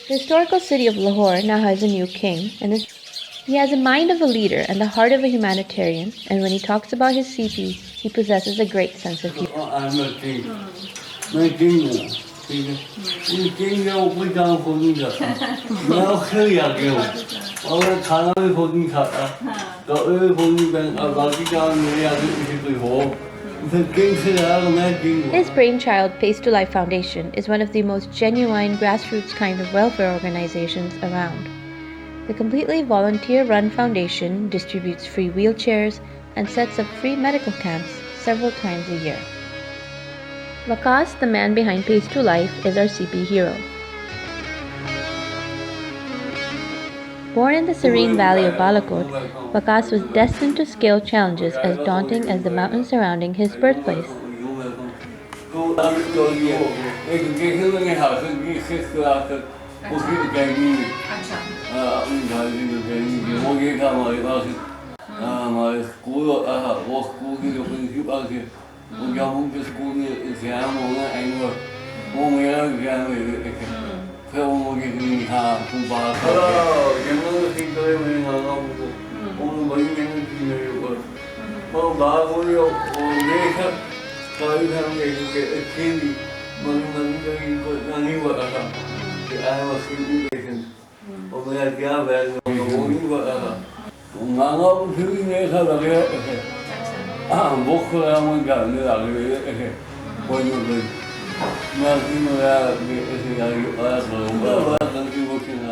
The historical city of Lahore now has a new king, and he has a mind of a leader and the heart of a humanitarian, and when he talks about his CP, he possesses a great sense of humor. I'm a king. My king. 이 king 부장 보니까 내가 커야 돼요. 오늘 가나를 보니까 너를 보니까 마지막 내야 되고 무슨 king 내 king. His brainchild Pace to Life Foundation is one of the most genuine grassroots kind of welfare organizations around. The completely volunteer-run foundation distributes free wheelchairs and sets up free medical camps several times a year. Vakas, the man behind Pace to Life, is our CP hero. Born in the serene valley of Balakot, Vakas was destined to scale challenges as daunting as the mountains surrounding his birthplace.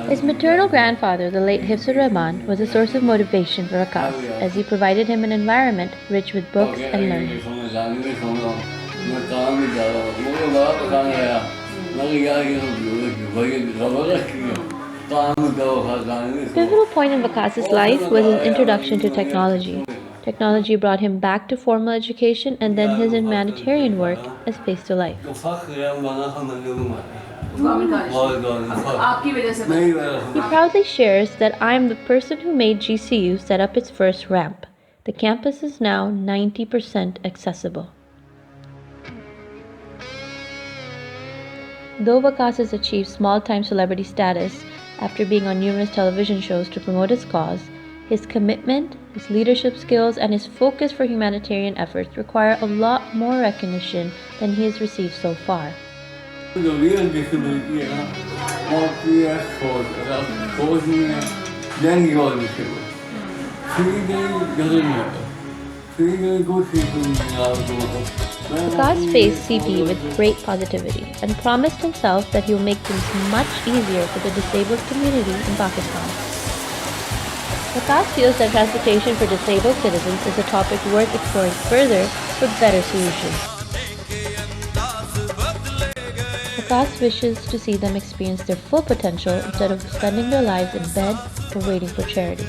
His maternal grandfather, the late Hifzur Rahman, was a source of motivation for Vakas, as he provided him an environment rich with books and learning. A pivotal point in Vakas's life was his introduction to technology. Technology brought him back to formal education and then his humanitarian work as Pace to Life. He proudly shares that I am the person who made GCU set up its first ramp. The campus is now 90% accessible. Though Vakas has achieved small-time celebrity status after being on numerous television shows to promote his cause, his commitment, his leadership skills, and his focus for humanitarian efforts require a lot more recognition than he has received so far. Vakas faced CP with great positivity and promised himself that he will make things much easier for the disabled community in Pakistan. Vakas feels that transportation for disabled citizens is a topic worth exploring further for better solutions. Vakas wishes to see them experience their full potential instead of spending their lives in bed or waiting for charity.